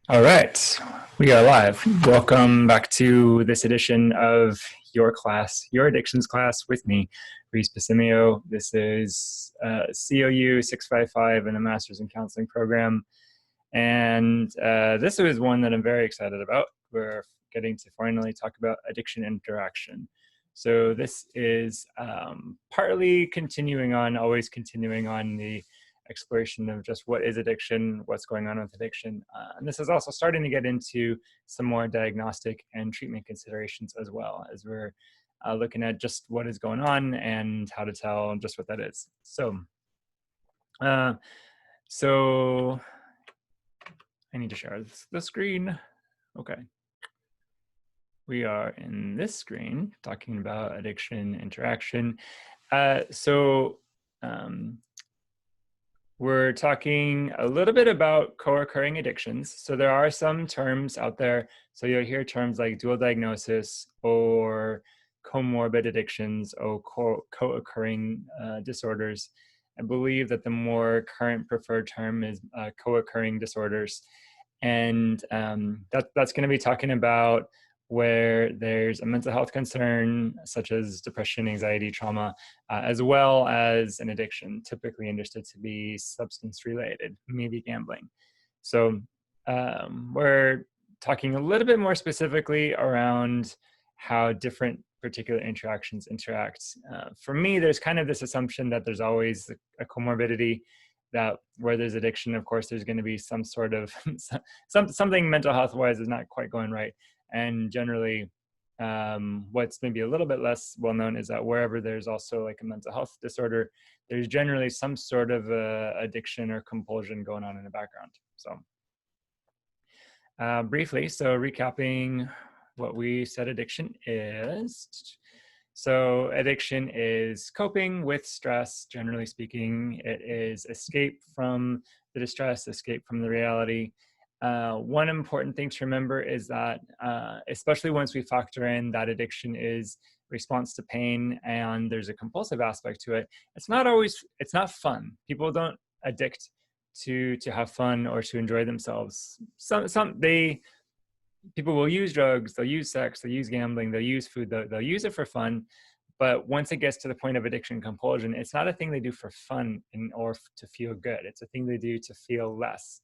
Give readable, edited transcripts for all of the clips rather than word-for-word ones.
All right, we are live. Welcome back to this edition of your class, your addictions class with me, Rhys Pasimio. This is COU 655 in a Master's in Counseling program. And this is one that I'm very excited about. We're getting to finally talk about addiction interaction. So this is partly always continuing on the exploration of just what is addiction, what's going on with addiction. And this is also starting to get into some more diagnostic and treatment considerations as well, as we're looking at just what is going on and how to tell just what that is. So I need to share the screen. Okay. We are in this screen talking about addiction interaction. We're talking a little bit about co-occurring addictions. So there are some terms out there. So you'll hear terms like dual diagnosis or comorbid addictions or co-occurring disorders. I believe that the more current preferred term is co-occurring disorders. And that's going to be talking about where there's a mental health concern, such as depression, anxiety, trauma, as well as an addiction, typically understood to be substance related, maybe gambling. So we're talking a little bit more specifically around how different particular interactions interact. For me, there's kind of this assumption that there's always a comorbidity, that where there's addiction, of course, there's going to be some sort of something mental health wise is not quite going right. And generally, what's maybe a little bit less well known is that wherever there's also like a mental health disorder, there's generally some sort of addiction or compulsion going on in the background. So briefly, so recapping what we said addiction is. So addiction is coping with stress, generally speaking. It is escape from the distress, escape from the reality. One important thing to remember is that, especially once we factor in that addiction is response to pain and there's a compulsive aspect to it, it's not fun. People don't addict to have fun or to enjoy themselves. People will use drugs, they'll use sex, they'll use gambling, they'll use food, they'll use it for fun. But once it gets to the point of addiction and compulsion, it's not a thing they do for fun or to feel good. It's a thing they do to feel less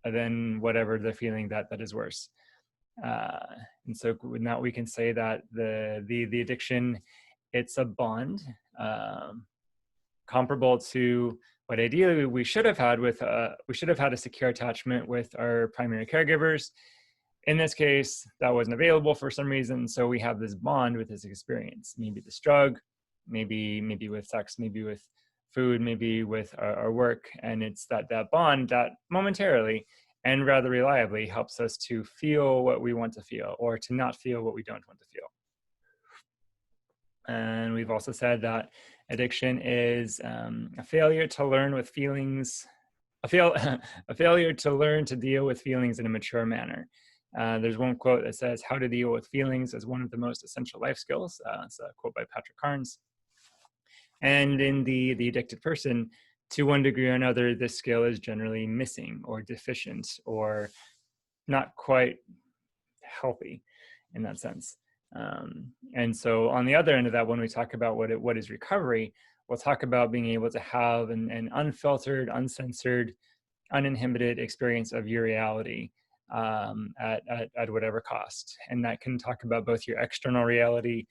than whatever they're feeling that is worse. And so now we can say that the addiction, it's a bond comparable to what ideally we should have had a secure attachment with our primary caregivers. In this case, that wasn't available for some reason, so we have this bond with this experience. Maybe this drug, maybe with sex, maybe with food, maybe with our work, and it's that bond that momentarily and rather reliably helps us to feel what we want to feel or to not feel what we don't want to feel. And we've also said that addiction is a failure to learn with feelings, a failure to learn to deal with feelings in a mature manner. There's one quote that says, "How to deal with feelings is one of the most essential life skills." It's a quote by Patrick Carnes. And in the addicted person, to one degree or another, this skill is generally missing or deficient or not quite healthy in that sense. And so on the other end of that, when we talk about what is recovery, we'll talk about being able to have an unfiltered, uncensored, uninhibited experience of your reality at whatever cost. And that can talk about both your external reality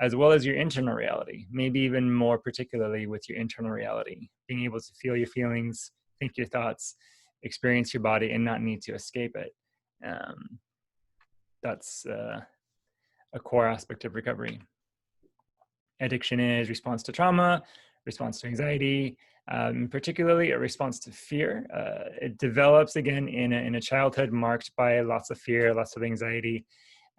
as well as your internal reality, maybe even more particularly with your internal reality, being able to feel your feelings, think your thoughts, experience your body, and not need to escape it. That's a core aspect of recovery. Addiction is response to trauma, response to anxiety, particularly a response to fear. It develops again in a childhood marked by lots of fear, lots of anxiety.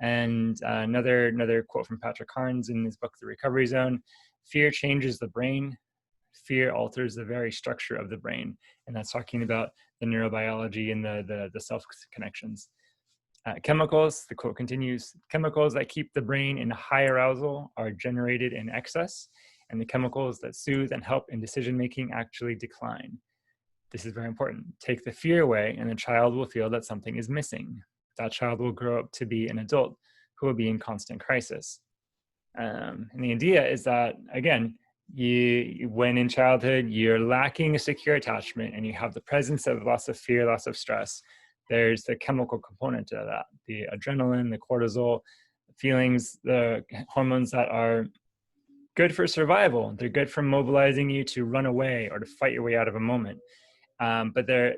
And another quote from Patrick Carnes in his book, The Recovery Zone: "Fear changes the brain. Fear alters the very structure of the brain." And that's talking about the neurobiology and the self connections. Chemicals, the quote continues, "Chemicals that keep the brain in high arousal are generated in excess, and the chemicals that soothe and help in decision-making actually decline." this is very important. Take the fear away, and the child will feel that something is missing. That child will grow up to be an adult who will be in constant crisis. And the idea is that, again, when in childhood you're lacking a secure attachment and you have the presence of lots of fear, lots of stress, there's the chemical component to that, the adrenaline, the cortisol, feelings, the hormones that are good for survival. They're good for mobilizing you to run away or to fight your way out of a moment. But they're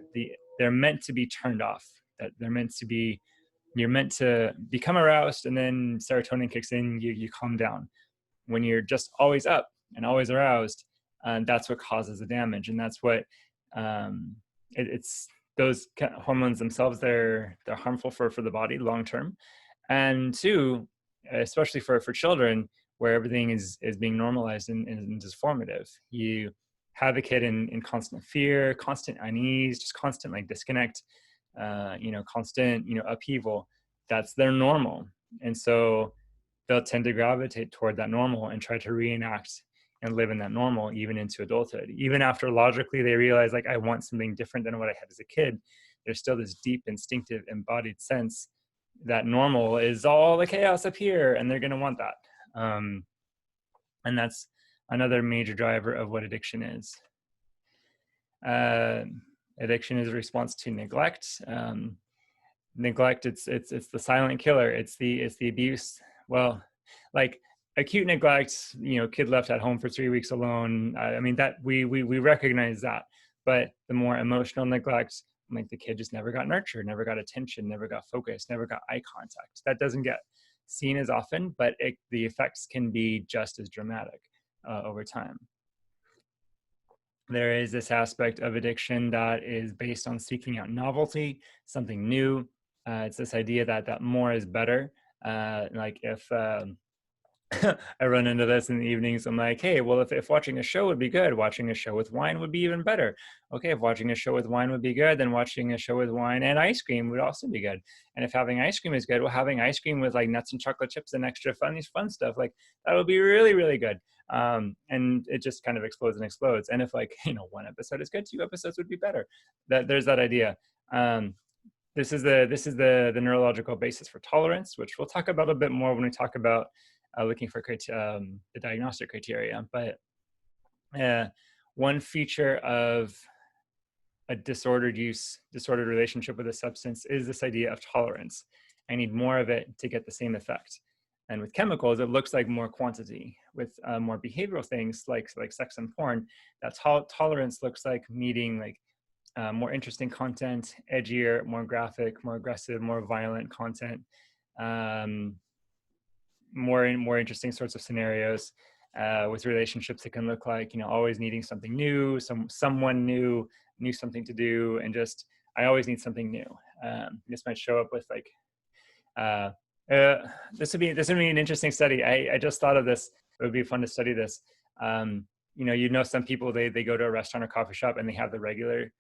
meant to be turned off. That they're meant to be, you're meant to become aroused, and then serotonin kicks in, you calm down. When you're just always up and always aroused, that's what causes the damage. And that's what, it's those hormones themselves, they're harmful for the body long-term. And two, especially for children, where everything is being normalized and is formative. You have a kid in constant fear, constant unease, just constant like disconnect, constant, upheaval. That's their normal. And so they'll tend to gravitate toward that normal and try to reenact and live in that normal even into adulthood. Even after logically they realize, like, I want something different than what I had as a kid, there's still this deep, instinctive, embodied sense that normal is all the chaos up here, and they're going to want that. And that's another major driver of what addiction is. Addiction is a response to neglect. Neglect, it's the silent killer. It's the abuse. Well, like acute neglect, kid left at home for 3 weeks alone. I mean, that we recognize that. But the more emotional neglect, like the kid just never got nurtured, never got attention, never got focus, never got eye contact. That doesn't get seen as often, but the effects can be just as dramatic over time. There is this aspect of addiction that is based on seeking out novelty, something new. It's this idea that more is better. Like if I run into this in the evenings, I'm like, hey, well, if watching a show would be good, watching a show with wine would be even better. Okay, if watching a show with wine would be good, then watching a show with wine and ice cream would also be good. And if having ice cream is good, well, having ice cream with like nuts and chocolate chips and extra fun stuff, like that would be really, really good. And it just kind of explodes and explodes. And if like, one episode is good, 2 episodes would be better. There's that idea. This is the neurological basis for tolerance, which we'll talk about a bit more when we talk about looking for the diagnostic criteria. But one feature of a disordered relationship with a substance is this idea of tolerance. I need more of it to get the same effect. And with chemicals, it looks like more quantity. With more behavioral things like sex and porn, that's how tolerance looks like meeting like more interesting content, edgier, more graphic, more aggressive, more violent content, more interesting sorts of scenarios. With relationships, it can look like, always needing something new, someone new something to do, and just, I always need something new. This might show up with like, this would be an interesting study. I just thought of this. It would be fun to study this. Some people, they go to a restaurant or coffee shop and they have the regular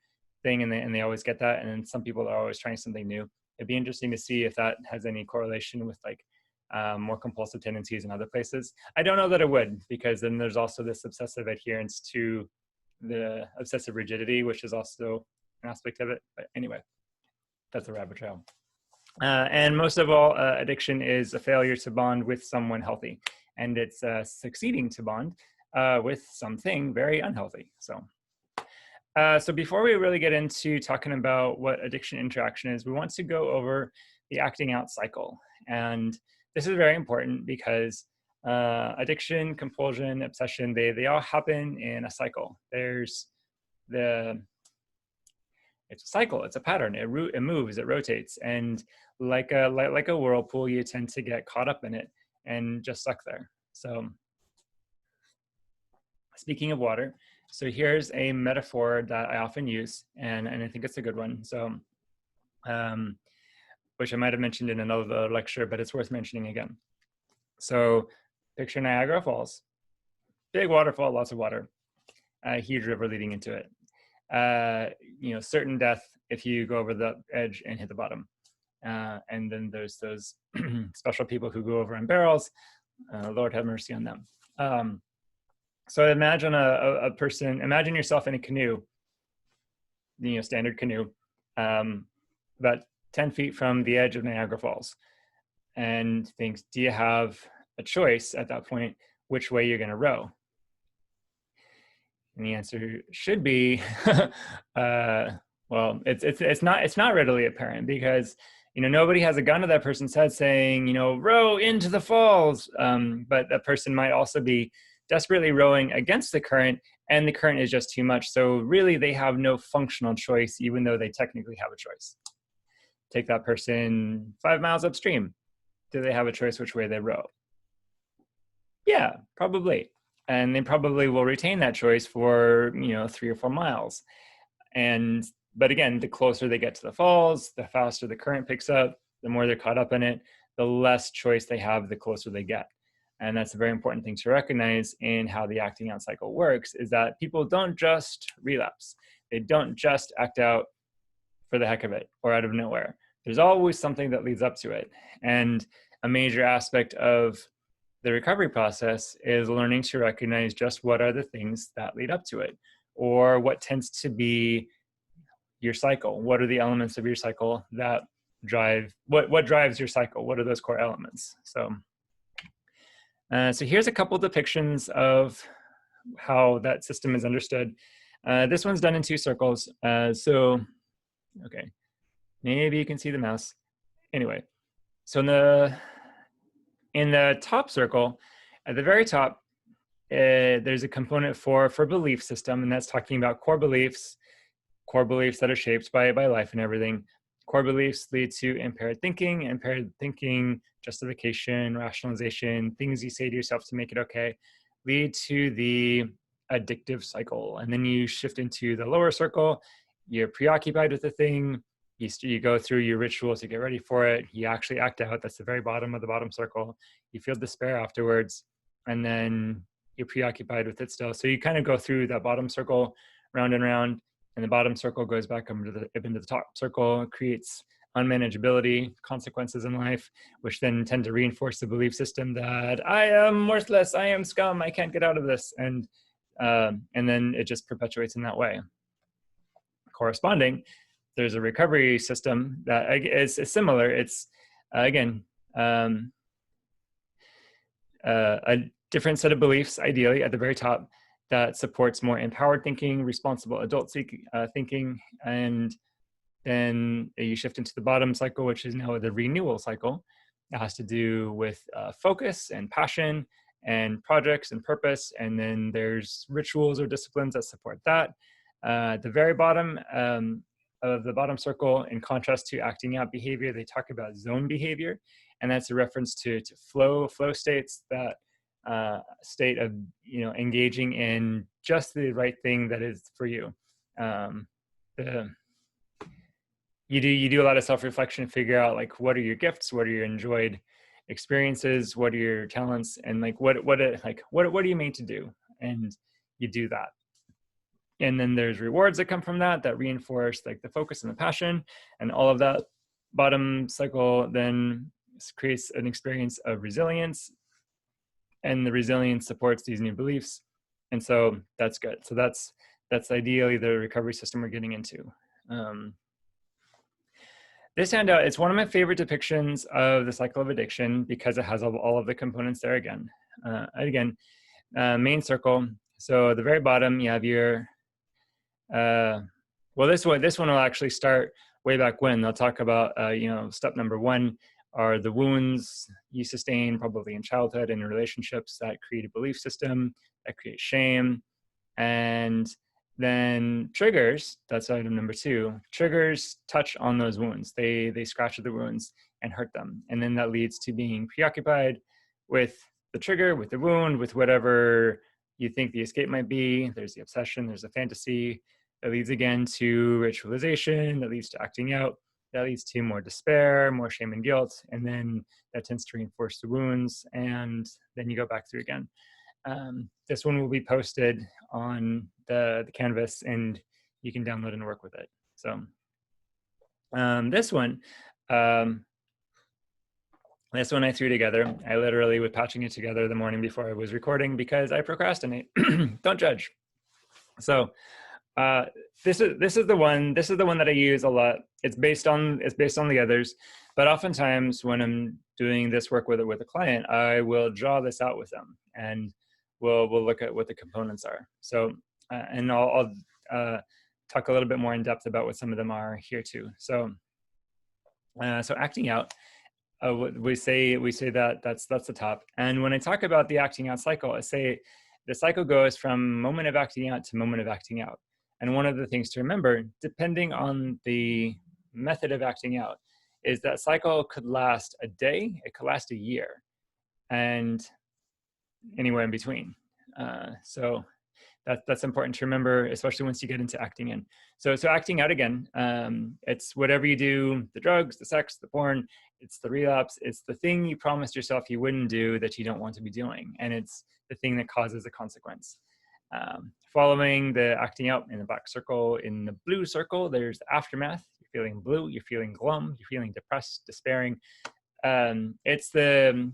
thing and they always get that. And then some people are always trying something new. It'd be interesting to see if that has any correlation with like more compulsive tendencies in other places. I don't know that it would, because then there's also this obsessive adherence to the obsessive rigidity, which is also an aspect of it. But anyway, that's a rabbit trail. And most of all, addiction is a failure to bond with someone healthy, and it's succeeding to bond with something very unhealthy. So before we really get into talking about what addiction interaction is, we want to go over the acting out cycle. And this is very important because addiction, compulsion, obsession, they all happen in a cycle. It's a cycle, it's a pattern, it moves, it rotates. And like a whirlpool, you tend to get caught up in it and just stuck there. So speaking of water, so here's a metaphor that I often use, and I think it's a good one. So, which I might have mentioned in another lecture, but it's worth mentioning again. So picture Niagara Falls, big waterfall, lots of water, a huge river leading into it. Certain death if you go over the edge and hit the bottom. And then there's those special people who go over in barrels. Lord have mercy on them. So imagine a person, imagine yourself in a canoe standard canoe, about 10 feet from the edge of Niagara Falls, and thinks, do you have a choice at that point which way you're going to row? And the answer should be, well, it's not readily apparent, because nobody has a gun to that person's head saying, row into the falls. But that person might also be desperately rowing against the current, and the current is just too much. So really, they have no functional choice, even though they technically have a choice. Take that person 5 miles upstream. Do they have a choice which way they row? Yeah, probably. And they probably will retain that choice for 3 or 4 miles. But again, the closer they get to the falls, the faster the current picks up, the more they're caught up in it, the less choice they have the closer they get. And that's a very important thing to recognize in how the acting out cycle works, is that people don't just relapse. They don't just act out for the heck of it or out of nowhere. There's always something that leads up to it. And a major aspect of the recovery process is learning to recognize just what are the things that lead up to it, or what tends to be your cycle. What are the elements of your cycle that drive, what drives your cycle? What are those core elements? So here's a couple depictions of how that system is understood. This one's done in 2 circles. Okay, maybe you can see the mouse. Anyway, so in the top circle, at the very top, there's a component for belief system, and that's talking about core beliefs that are shaped by life and everything. Core beliefs lead to impaired thinking, justification, rationalization, things you say to yourself to make it okay, lead to the addictive cycle. And then you shift into the lower circle. You're preoccupied with the thing. You go through your rituals to get ready for it. You actually act out. That's the very bottom of the bottom circle. You feel despair afterwards, and then you're preoccupied with it still. So you kind of go through that bottom circle round and round, and the bottom circle goes back up into the top circle, creates unmanageability, consequences in life, which then tend to reinforce the belief system that I am worthless, I am scum, I can't get out of this. And then it just perpetuates in that way. Corresponding, there's a recovery system that is similar. It's, again, a different set of beliefs, ideally, at the very top, that supports more empowered thinking, responsible adult thinking. And then you shift into the bottom cycle, which is now the renewal cycle. It has to do with focus and passion and projects and purpose. And then there's rituals or disciplines that support that. At the very bottom of the bottom circle, in contrast to acting out behavior, they talk about zone behavior. And that's a reference to flow states, that state of engaging in just the right thing that is for you. You do a lot of self-reflection, figure out like, what are your gifts, what are your enjoyed experiences, what are your talents, and like what are you made to do, and you do that. And then there's rewards that come from that reinforce like the focus and the passion, and all of that bottom cycle then creates an experience of resilience, and the resilience supports these new beliefs. And so that's good. So that's ideally the recovery system we're getting into. This handout, it's one of my favorite depictions of the cycle of addiction, because it has all of the components there again. Main circle. So at the very bottom, you have your, this one will actually start way back when. They'll talk about, step number 1 are the wounds you sustain probably in childhood and in relationships that create a belief system, that create shame. And then triggers, that's item number 2. Triggers touch on those wounds. They scratch at the wounds and hurt them. And then that leads to being preoccupied with the trigger, with the wound, with whatever you think the escape might be. There's the obsession, there's the fantasy. That leads again to ritualization, that leads to acting out, that leads to more despair, more shame and guilt. And then that tends to reinforce the wounds, and then you go back through again. This one will be posted on the canvas, and you can download and work with it. So this one I threw together. I literally was patching it together the morning before I was recording because I procrastinate. Don't judge. So This is the one that I use a lot. It's based on the others, but oftentimes when I'm doing this work with a client, I will draw this out with them, and we'll look at what the components are. So and I'll talk a little bit more in depth about what some of them are here too. So so acting out, we say that that's the top. And when I talk about the acting out cycle, I say the cycle goes from moment of acting out to moment of acting out. And one of the things to remember, depending on the method of acting out, is that cycle could last a day, it could last a year, and anywhere in between. So that's important to remember, especially once you get into acting in. So acting out again, it's whatever you do, the drugs, the sex, the porn, it's the relapse, it's the thing you promised yourself you wouldn't do that you don't want to be doing. And it's the thing that causes a consequence. Following the acting out in the black circle, in the blue circle, there's the aftermath. You're feeling blue, you're feeling glum, you're feeling depressed, despairing. It's the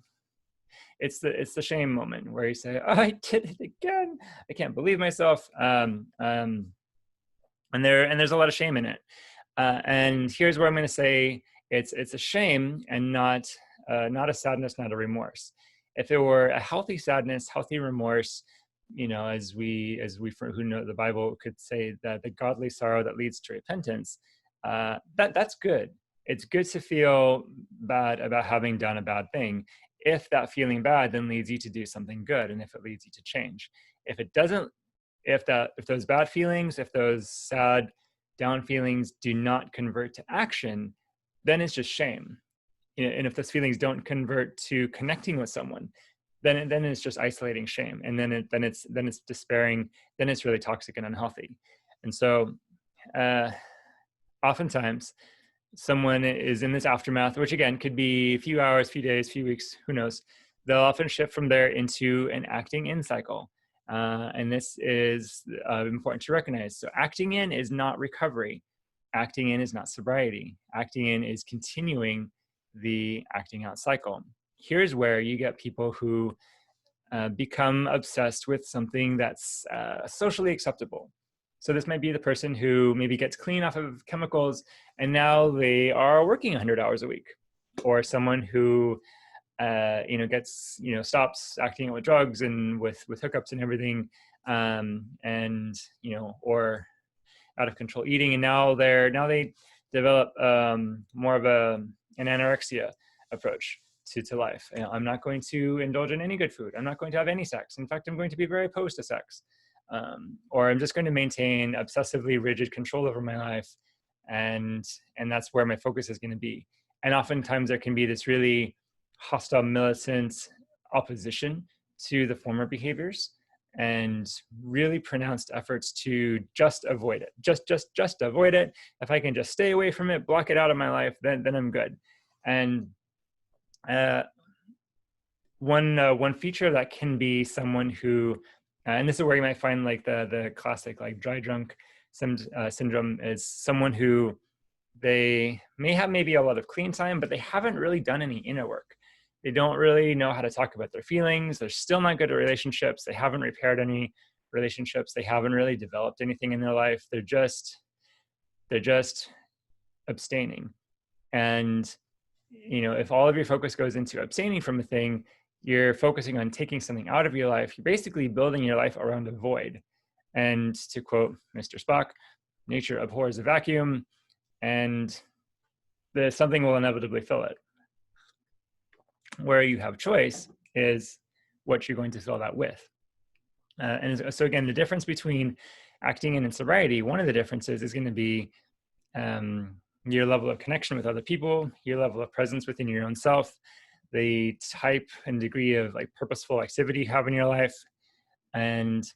shame moment where you say, oh, I did it again. I can't believe myself. And there's a lot of shame in it. And here's where I'm going to say it's a shame and not a sadness, not a remorse. If it were a healthy sadness, healthy remorse, you know, as we who know the Bible could say that the godly sorrow that leads to repentance, that's good. It's good to feel bad about having done a bad thing, if that feeling bad then leads you to do something good, and if it leads you to change. If it doesn't, if those bad feelings, if those sad down feelings do not convert to action, then it's just shame. You know, and if those feelings don't convert to connecting with someone, then it's just isolating shame, and then it's despairing, then it's really toxic and unhealthy. And so oftentimes someone is in this aftermath, which again could be a few hours, few days, few weeks, who knows. They'll often shift from there into an acting in cycle. And this is important to recognize. So acting in is not recovery. Acting in is not sobriety. Acting in is continuing the acting out cycle. Here's where you get people who become obsessed with something that's socially acceptable. So this might be the person who maybe gets clean off of chemicals and now they are working 100 hours a week, or someone who gets, stops acting out with drugs and with hookups and everything, and or out of control eating, and now they develop more of an anorexia approach to life. I'm not going to indulge in any good food. I'm not going to have any sex. In fact, I'm going to be very opposed to sex. Or I'm just going to maintain obsessively rigid control over my life, and that's where my focus is going to be. And oftentimes there can be this really hostile, militant opposition to the former behaviors, and really pronounced efforts to just avoid it. Just avoid it. If I can just stay away from it, block it out of my life, then I'm good. And one feature that can be someone who, and this is where you might find like the classic like dry drunk syndrome, is someone who they may have maybe a lot of clean time, but they haven't really done any inner work. They don't really know how to talk about their feelings. They're still not good at relationships. They haven't repaired any relationships. They haven't really developed anything in their life. They're just abstaining. And if all of your focus goes into abstaining from a thing, you're focusing on taking something out of your life. You're basically building your life around a void. And to quote Mr. Spock, nature abhors a vacuum, and something will inevitably fill it. Where you have choice is what you're going to fill that with. And so again, the difference between acting in and sobriety, one of the differences is going to be your level of connection with other people, your level of presence within your own self, the type and degree of like purposeful activity you have in your life, and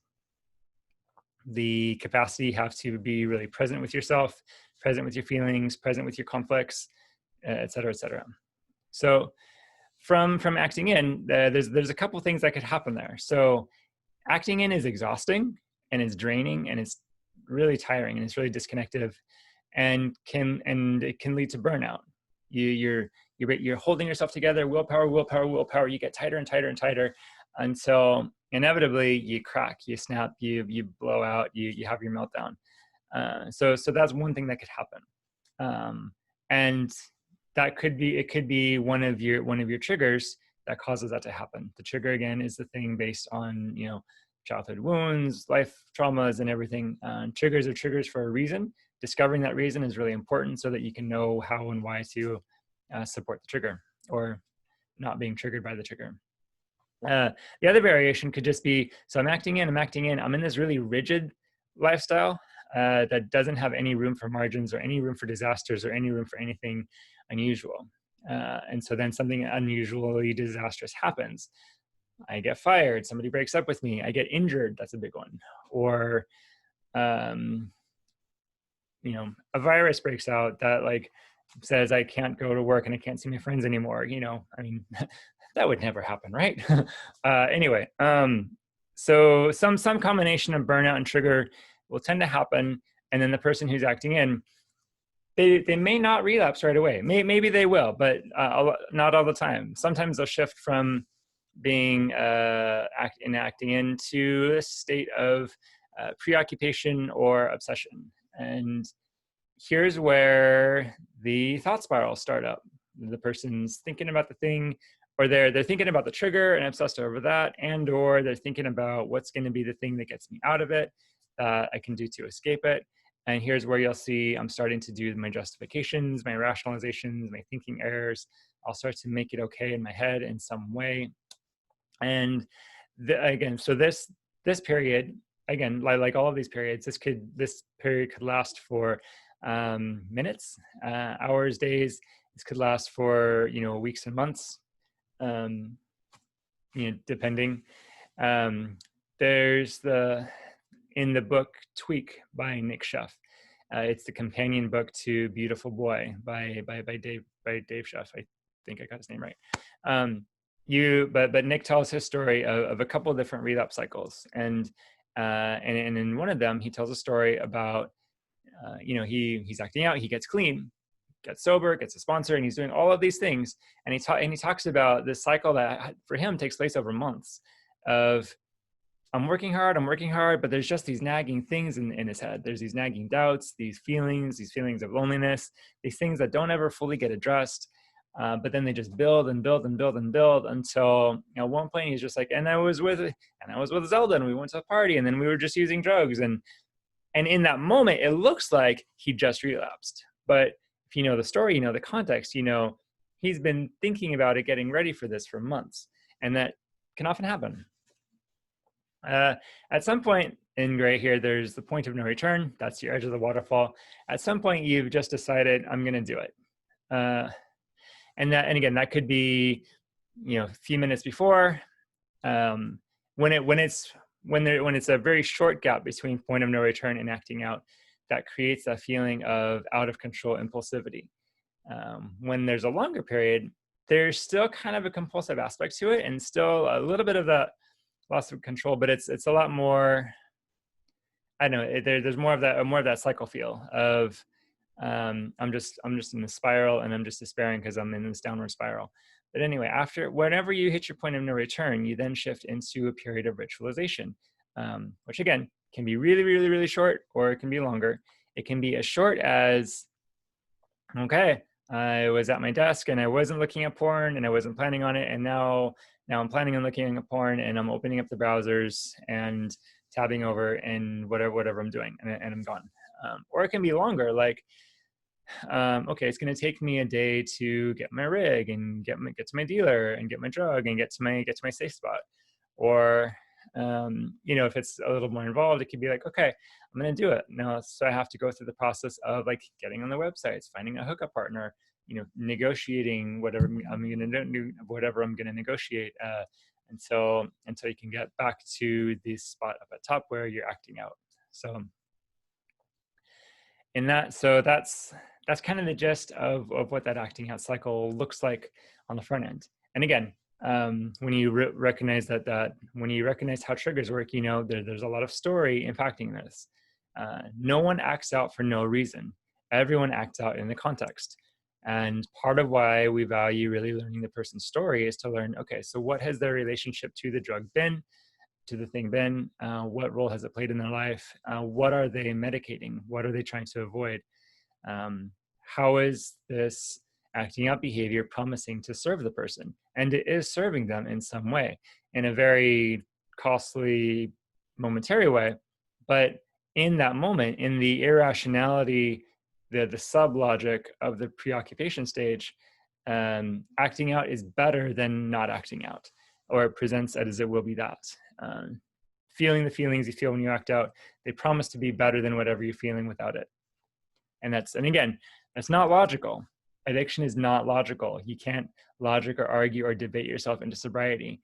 the capacity you have to be really present with yourself, present with your feelings, present with your conflicts, et cetera, et cetera. So from acting in, there's a couple things that could happen there. So acting in is exhausting, and it's draining, and it's really tiring, and it's really disconnective, and it can lead to burnout. You're holding yourself together, willpower. You get tighter and tighter and tighter until inevitably you crack, you snap, you blow out, you have your meltdown. So that's one thing that could happen. And that could be one of your triggers that causes that to happen. The trigger, again, is the thing based on, childhood wounds, life traumas, and everything. Triggers are triggers for a reason. Discovering that reason is really important so that you can know how and why to support the trigger, or not being triggered by the trigger. The other variation could just be, so I'm acting in, I'm in this really rigid lifestyle that doesn't have any room for margins or any room for disasters or any room for anything unusual. And so then something unusually disastrous happens. I get fired, somebody breaks up with me, I get injured, that's a big one. Or, a virus breaks out that like says I can't go to work and I can't see my friends anymore. I mean, that would never happen, right? Anyway, so some combination of burnout and trigger will tend to happen, and then the person who's acting in, they may not relapse right away. Maybe they will, but not all the time. Sometimes they'll shift from being acting into a state of preoccupation or obsession. And here's where the thought spirals start up. The person's thinking about the thing, or they're thinking about the trigger and obsessed over that, and or they're thinking about what's going to be the thing that gets me out of it, that I can do to escape it. And here's where you'll see I'm starting to do my justifications, my rationalizations, my thinking errors. I'll start to make it okay in my head in some way. And again, so this period, again, like all of these periods, this period could last for minutes, hours, days. This could last for weeks and months, depending. There's in the book Tweak by Nick Sheff. It's the companion book to Beautiful Boy by Dave Sheff. I think I got his name right. But Nick tells his story of a couple of different relapse cycles, and in one of them he tells a story about he's acting out, he gets clean, gets sober, gets a sponsor, and he's doing all of these things, and he talks about this cycle that for him takes place over months of I'm working hard, but there's just these nagging things in his head. There's these nagging doubts, these feelings of loneliness, these things that don't ever fully get addressed. But then they just build and build and build and build until at one point he's just like, and I was with Zelda, and we went to a party, and then we were just using drugs, and in that moment it looks like he just relapsed. But if you know the story, you know the context, he's been thinking about it, getting ready for this for months, and that can often happen. At some point in gray here, there's the point of no return. That's your edge of the waterfall. At some point, you've just decided, I'm going to do it. And again, that could be, a few minutes before, when it's a very short gap between point of no return and acting out, that creates a feeling of out of control impulsivity. When there's a longer period, there's still kind of a compulsive aspect to it, and still a little bit of that loss of control, but it's a lot more, I don't know, there's more of that cycle feel of I'm just in the spiral, and I'm just despairing because I'm in this downward spiral. But anyway, whenever you hit your point of no return, you then shift into a period of ritualization, which again can be really, really, really short, or it can be longer. It can be as short as, okay, I was at my desk and I wasn't looking at porn and I wasn't planning on it, and now I'm planning on looking at porn, and I'm opening up the browsers and tabbing over and whatever I'm doing, and I'm gone. Or it can be longer, like, okay, it's going to take me a day to get my rig and get to my dealer and get my drug and get to my safe spot. Or if it's a little more involved, it could be like, okay, I'm going to do it now. So I have to go through the process of like getting on the websites, finding a hookup partner, negotiating whatever I'm going to do, whatever I'm going to negotiate, until you can get back to the spot up at top where you're acting out. So that's kind of the gist of what that acting out cycle looks like on the front end. And again, when you recognize when you recognize how triggers work, there's a lot of story impacting this. No one acts out for no reason. Everyone acts out in the context. And part of why we value really learning the person's story is to learn, okay, so what has their relationship to the drug been? to the thing been? What role has it played in their life? What are they medicating? What are they trying to avoid? How is this acting out behavior promising to serve the person? And it is serving them in some way, in a very costly, momentary way. But in that moment, in the irrationality, the sub-logic of the preoccupation stage, acting out is better than not acting out, or it presents as it will be that. Feeling the feelings you feel when you act out, they promise to be better than whatever you're feeling without it. And again, that's not logical. Addiction is not logical. You can't logic or argue or debate yourself into sobriety.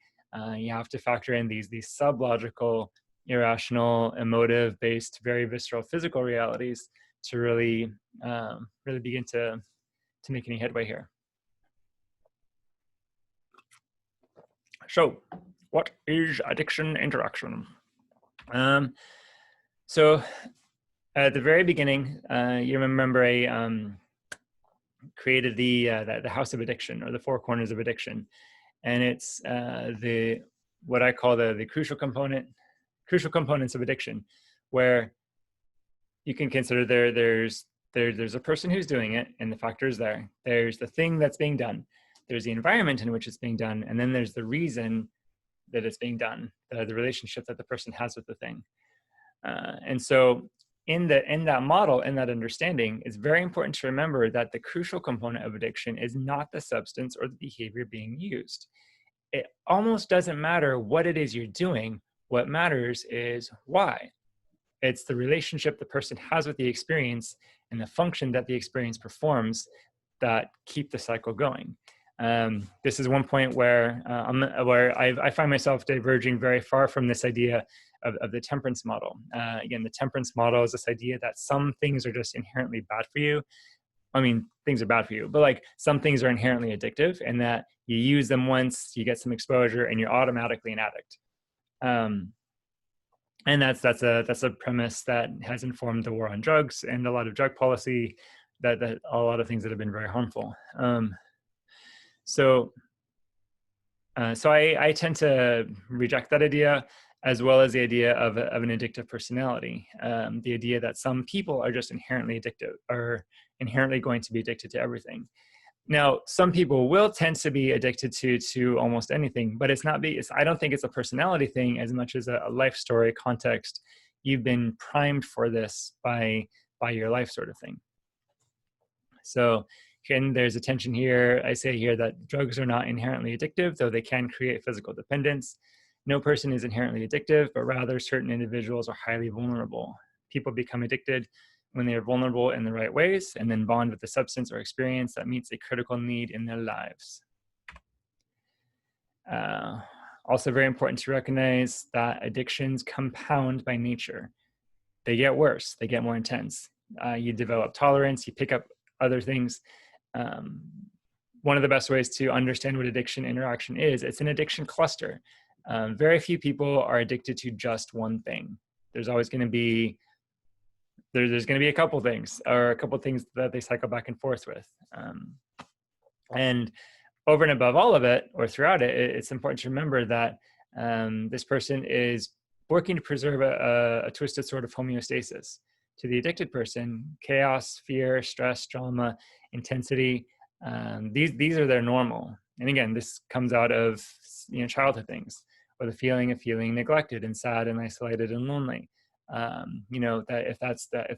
You have to factor in these sub-logical, irrational, emotive-based, very visceral physical realities to really begin to make any headway here. So, what is addiction interaction? So, at the very beginning, you remember I created the house of addiction, or the four corners of addiction, and it's what I call the crucial components of addiction, where you can consider there's a person who's doing it, and the factors there. There's the thing that's being done. There's the environment in which it's being done, and then there's the reason that it's being done, the relationship that the person has with the thing. And so in that model, in that understanding, it's very important to remember that the crucial component of addiction is not the substance or the behavior being used. It almost doesn't matter what it is you're doing. What matters is why. It's the relationship the person has with the experience and the function that the experience performs that keep the cycle going. This is one point where I find myself diverging very far from this idea of the temperance model. Again, the temperance model is this idea that some things are just inherently bad for you. I mean, things are bad for you, but like some things are inherently addictive, and that you use them once, you get some exposure, and you're automatically an addict. And that's a premise that has informed the war on drugs and a lot of drug policy, that a lot of things that have been very harmful. So I tend to reject that idea, as well as the idea of an addictive personality. The idea that some people are just inherently addictive, or inherently going to be addicted to everything. Now, some people will tend to be addicted to almost anything, but I don't think it's a personality thing as much as a life story context. You've been primed for this by your life, sort of thing. So again, there's a tension here. I say here that drugs are not inherently addictive, though they can create physical dependence. No person is inherently addictive, but rather certain individuals are highly vulnerable. People become addicted when they are vulnerable in the right ways, and then bond with the substance or experience that meets a critical need in their lives. Also very important to recognize that addictions compound by nature. They get worse, they get more intense. You develop tolerance, you pick up other things. One of the best ways to understand what addiction interaction is, it's an addiction cluster. Very few people are addicted to just one thing. There's always going to be there's going to be a couple things, or a couple things that they cycle back and forth with. And over and above all of it, or throughout it, it's important to remember that this person is working to preserve a twisted sort of homeostasis. To the addicted person, chaos, fear, stress, drama, intensity, these are their normal. And again, this comes out of childhood things, or the feeling of feeling neglected and sad and isolated and lonely. That if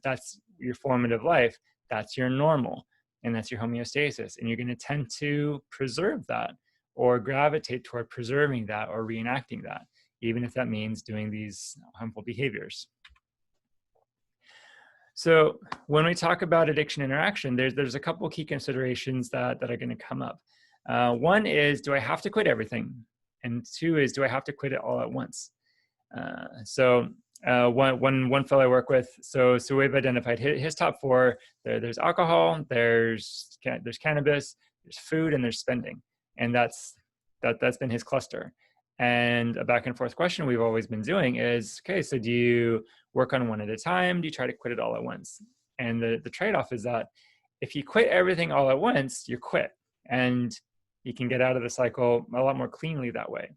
that's your formative life, that's your normal, and that's your homeostasis, and you're going to tend to preserve that, or gravitate toward preserving that, or reenacting that, even if that means doing these harmful behaviors. So when we talk about addiction interaction, there's a couple key considerations that are going to come up. One is, do I have to quit everything? And two is, do I have to quit it all at once? One fellow I work with, so we've identified his top four. There's alcohol, there's cannabis, there's food, and there's spending, and that's been his cluster. And a back and forth question we've always been doing is, okay, so do you work on one at a time? Do you try to quit it all at once? And the trade-off is that if you quit everything all at once, you quit, and you can get out of the cycle a lot more cleanly that way.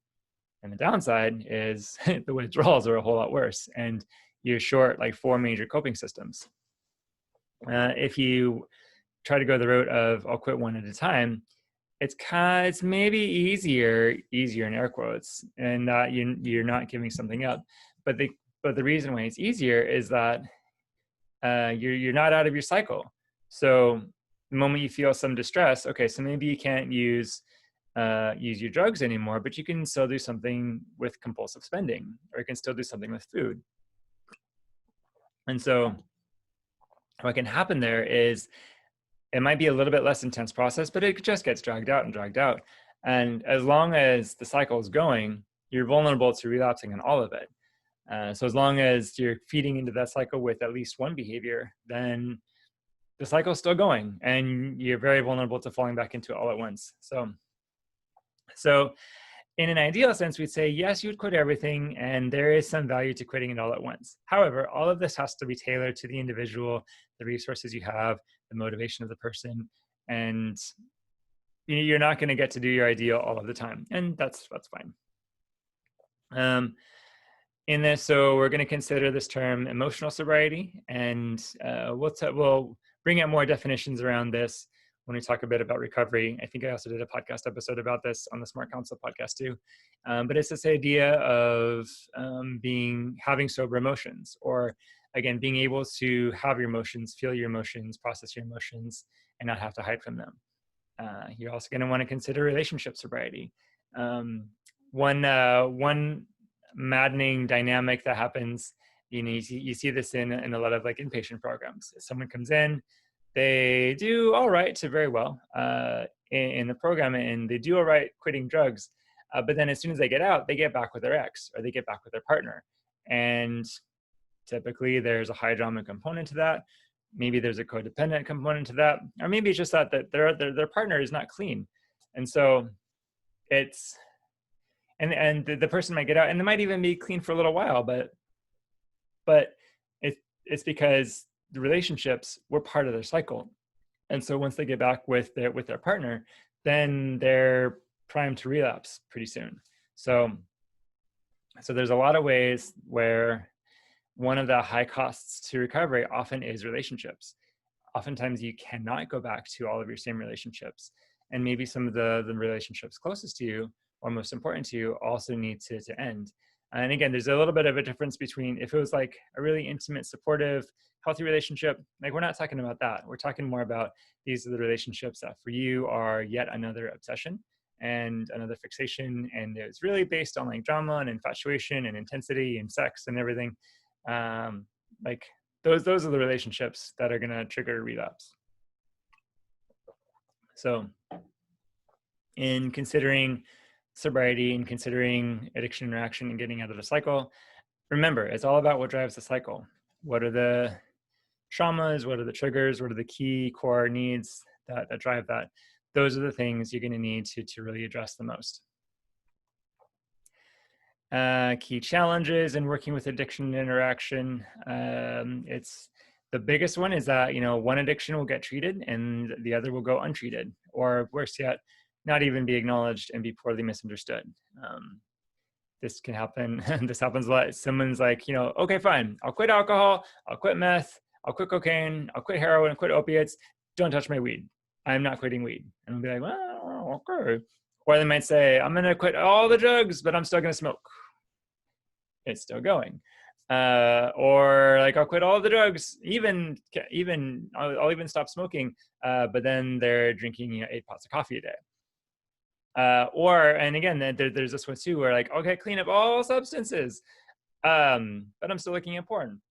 And the downside is the withdrawals are a whole lot worse, and you're short like 4 major coping systems. If you try to go the route of I'll quit one at a time, it's maybe easier in air quotes, and that you're not giving something up. But the reason why it's easier is that you're not out of your cycle. So the moment you feel some distress, okay, so maybe you can't use your drugs anymore, but you can still do something with compulsive spending, or you can still do something with food. And so what can happen there is it might be a little bit less intense process, but it just gets dragged out and dragged out. And as long as the cycle is going, you're vulnerable to relapsing on all of it. So as long as you're feeding into that cycle with at least one behavior, then the cycle's still going, and you're very vulnerable to falling back into it all at once. So in an ideal sense, we'd say, yes, you would quit everything, and there is some value to quitting it all at once. However, all of this has to be tailored to the individual, the resources you have, the motivation of the person, and you're not going to get to do your ideal all of the time, and that's fine. In this, so we're going to consider this term emotional sobriety, and we'll bring out more definitions around this when we talk a bit about recovery. I think I also did a podcast episode about this on the Smart Counsel podcast too. But it's this idea of having sober emotions, or again, being able to have your emotions, feel your emotions, process your emotions, and not have to hide from them. You're also going to want to consider relationship sobriety. One maddening dynamic that happens, you see this in a lot of like inpatient programs. If someone comes in, they do all right to very well in the program, and they do all right quitting drugs, but then as soon as they get out, they get back with their ex, or they get back with their partner, and typically there's a high drama component to that. Maybe there's a codependent component to that, or maybe it's just that their partner is not clean, and so it's and the person might get out, and they might even be clean for a little while, but it's because the relationships were part of their cycle. And so once they get back with their partner, then they're primed to relapse pretty soon. So there's a lot of ways where one of the high costs to recovery often is relationships. Oftentimes you cannot go back to all of your same relationships, and maybe some of the relationships closest to you or most important to you also need to end. And again, there's a little bit of a difference between if it was like a really intimate, supportive, healthy relationship, like we're not talking about that. We're talking more about these are the relationships that for you are yet another obsession and another fixation. And it's really based on like drama and infatuation and intensity and sex and everything. Like those are the relationships that are going to trigger relapse. So in considering sobriety and considering addiction interaction and getting out of the cycle, remember, it's all about what drives the cycle. What are the traumas? What are the triggers? What are the key core needs that drive that? Those are the things you're going to need to really address the most. Key challenges in working with addiction interaction. It's the biggest one is that, one addiction will get treated and the other will go untreated, or worse yet, not even be acknowledged and be poorly misunderstood. This can happen. This happens a lot. Someone's like, okay, fine. I'll quit alcohol. I'll quit meth. I'll quit cocaine. I'll quit heroin. I'll quit opiates. Don't touch my weed. I'm not quitting weed. And I'll be like, well, okay. Or they might say, I'm going to quit all the drugs, but I'm still going to smoke. It's still going. Or like, I'll quit all the drugs, even I'll even stop smoking. But then they're drinking 8 pots of coffee a day. And again, there's this one too, where like, okay, clean up all substances, but I'm still looking at porn,